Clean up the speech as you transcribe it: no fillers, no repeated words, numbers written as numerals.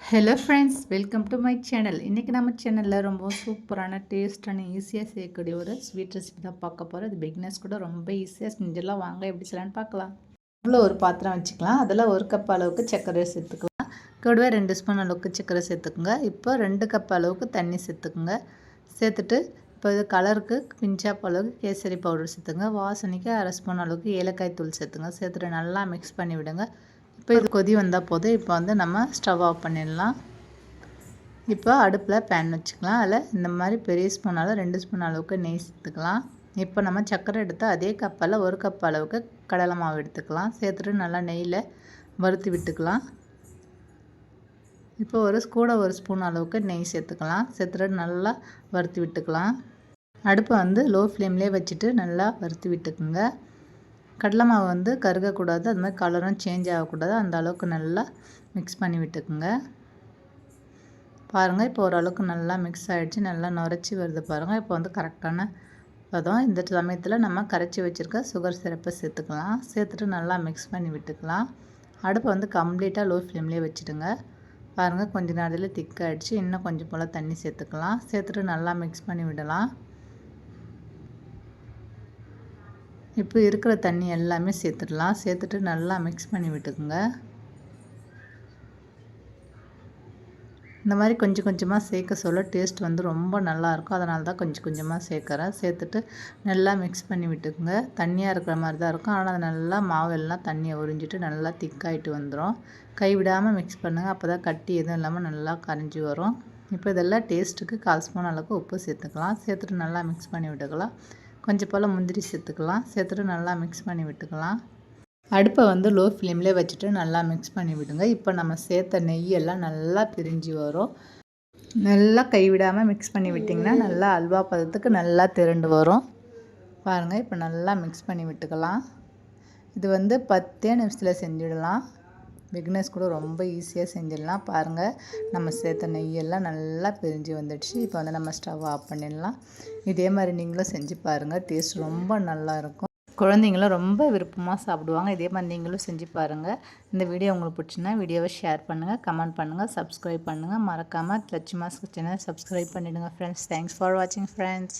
Hello friends, welcome to my channel. இன்றைக்கி நம்ம சேனலில் ரொம்ப சூப்பரான டேஸ்டான ஈஸியாக செய்யக்கூடிய ஒரு ஸ்வீட் ரெசிபி தான் பார்க்க போகிறோம். இது பிகினர்ஸ் கூட ரொம்ப ஈஸியாக செஞ்சிடலாம். வாங்க எப்படி செய்யலான்னு பார்க்கலாம். இவ்வளோ ஒரு பாத்திரம் வச்சுக்கலாம். அதில் 1 கப் அளவுக்கு சர்க்கரை சேர்த்துக்கலாம். கூடவே 2 ஸ்பூன் அளவுக்கு சர்க்கரை சேர்த்துக்குங்க. இப்போ 2 கப் அளவுக்கு தண்ணி சேர்த்துக்குங்க. சேர்த்துட்டு இப்போ இது கலருக்கு பிஞ்சாப் அளவுக்கு கேசரி பவுடர் சேர்த்துங்க. வாசனைக்கு 1/2 ஸ்பூன் அளவுக்கு ஏலக்காய் தூள் சேர்த்துங்க. சேர்த்துட்டு நல்லா மிக்ஸ் பண்ணி விடுங்க. இப்போ இது கொதி வந்தால் போதும். இப்போ வந்து நம்ம ஸ்டவ் ஆஃப் பண்ணிடலாம். இப்போ அடுப்பில் பேன் வச்சுக்கலாம். அதில் இந்த மாதிரி பெரிய ஸ்பூனால் 2 ஸ்பூன் அளவுக்கு நெய் சேர்த்துக்கலாம். இப்போ நம்ம சர்க்கரை எடுத்து அதே கப்பால் 1 கப் அளவுக்கு கடலை மாவு எடுத்துக்கலாம். சேர்த்துட்டு நல்லா நெய்யில் வறுத்து விட்டுக்கலாம். இப்போ ஒரு ஸ்பூன் அளவுக்கு நெய் சேர்த்துக்கலாம். சேர்த்துட்டு நல்லா வறுத்து விட்டுக்கலாம். அடுப்பை வந்து லோ ஃப்ளேம்லேயே வச்சுட்டு நல்லா வறுத்து விட்டுக்குங்க. கடலை மாவு வந்து கருகக்கூடாது, அது மாதிரி கலரும் சேஞ்ச் ஆகக்கூடாது. அந்த அளவுக்கு நல்லா மிக்ஸ் பண்ணி விட்டுக்குங்க. பாருங்கள், இப்போ ஓரளவுக்கு நல்லா மிக்ஸ் ஆகிடுச்சு. நல்லா நுரைச்சி வருது பாருங்கள். இப்போ வந்து கரெக்டான பதம். இந்த சமயத்தில் நம்ம கரைச்சி வச்சுருக்க சுகர் சிரப்பை சேர்த்துக்கலாம். சேர்த்துட்டு நல்லா மிக்ஸ் பண்ணி விட்டுக்கலாம். அடுப்பை வந்து கம்ப்ளீட்டாக லோ ஃப்ளேம்லேயே வச்சுடுங்க. பாருங்கள், கொஞ்சம் நேரத்தில் திக்காகிடுச்சு. இன்னும் கொஞ்சம் போல் தண்ணி சேர்த்துக்கலாம். சேர்த்துட்டு நல்லா மிக்ஸ் பண்ணி விடலாம். இப்போ இருக்கிற தண்ணி எல்லாமே சேர்த்துடலாம். சேர்த்துட்டு நல்லா மிக்ஸ் பண்ணி விட்டுக்குங்க. இந்த மாதிரி கொஞ்சம் கொஞ்சமாக சேர்க்க சொல்ல டேஸ்ட் வந்து ரொம்ப நல்லாயிருக்கும். அதனால தான் கொஞ்சம் கொஞ்சமாக சேர்க்குறேன். சேர்த்துட்டு நல்லா மிக்ஸ் பண்ணி விட்டுக்குங்க. தண்ணியாக இருக்கிற மாதிரி தான் இருக்கும். ஆனால் அது நல்லா மாவெல்லாம் தண்ணியை உறிஞ்சிட்டு நல்லா திக்காயிட்டு வந்துடும். கைவிடாமல் மிக்ஸ் பண்ணுங்கள். அப்போ தான் கட்டி எதுவும் இல்லாமல் நல்லா கரைஞ்சி வரும். இப்போ இதெல்லாம் டேஸ்ட்டுக்கு 1/4 ஸ்பூன் அளவுக்கு உப்பு சேர்த்துக்கலாம். சேர்த்துட்டு நல்லா மிக்ஸ் பண்ணி விட்டுக்கலாம். கொஞ்சம் போல் முந்திரி சேர்த்துக்கலாம். சேர்த்துட்டு நல்லா மிக்ஸ் பண்ணி விட்டுக்கலாம். அடுப்பை வந்து லோ ஃப்ளேம்லேயே வச்சுட்டு நல்லா மிக்ஸ் பண்ணி விடுங்க. இப்போ நம்ம சேர்த்த நெய்யெல்லாம் நல்லா பிரிஞ்சு வரும். நல்லா கைவிடாமல் மிக்ஸ் பண்ணி விட்டிங்கன்னா நல்லா அல்வா பதத்துக்கு நல்லா திரண்டு வரும். பாருங்கள், இப்போ நல்லா மிக்ஸ் பண்ணி விட்டுக்கலாம். இது வந்து 10 நிமிஷத்தில் செஞ்சிடலாம். பிகினர்ஸ் கூட ரொம்ப ஈஸியாக செஞ்சிடலாம். பாருங்கள், நம்ம சேர்த்த நெய்யெல்லாம் நல்லா பிரிஞ்சு வந்துடுச்சு. இப்போ வந்து நம்ம ஸ்டவ் ஆஃப் பண்ணிடலாம். இதே மாதிரி நீங்களும் செஞ்சு பாருங்கள். டேஸ்ட் ரொம்ப நல்லாயிருக்கும். குழந்தைங்களும் ரொம்ப விருப்பமாக சாப்பிடுவாங்க. இதே மாதிரி நீங்களும் செஞ்சு பாருங்கள். இந்த வீடியோ உங்களுக்கு பிடிச்சின்னா வீடியோவை ஷேர் பண்ணுங்கள், கமெண்ட் பண்ணுங்கள், சப்ஸ்கிரைப் பண்ணுங்கள். மறக்காமல் லட்சுமாஸ் கிச்சனை சப்ஸ்கிரைப் பண்ணிவிடுங்க ஃப்ரெண்ட்ஸ். தேங்க்ஸ் ஃபார் வாட்சிங் ஃப்ரெண்ட்ஸ்.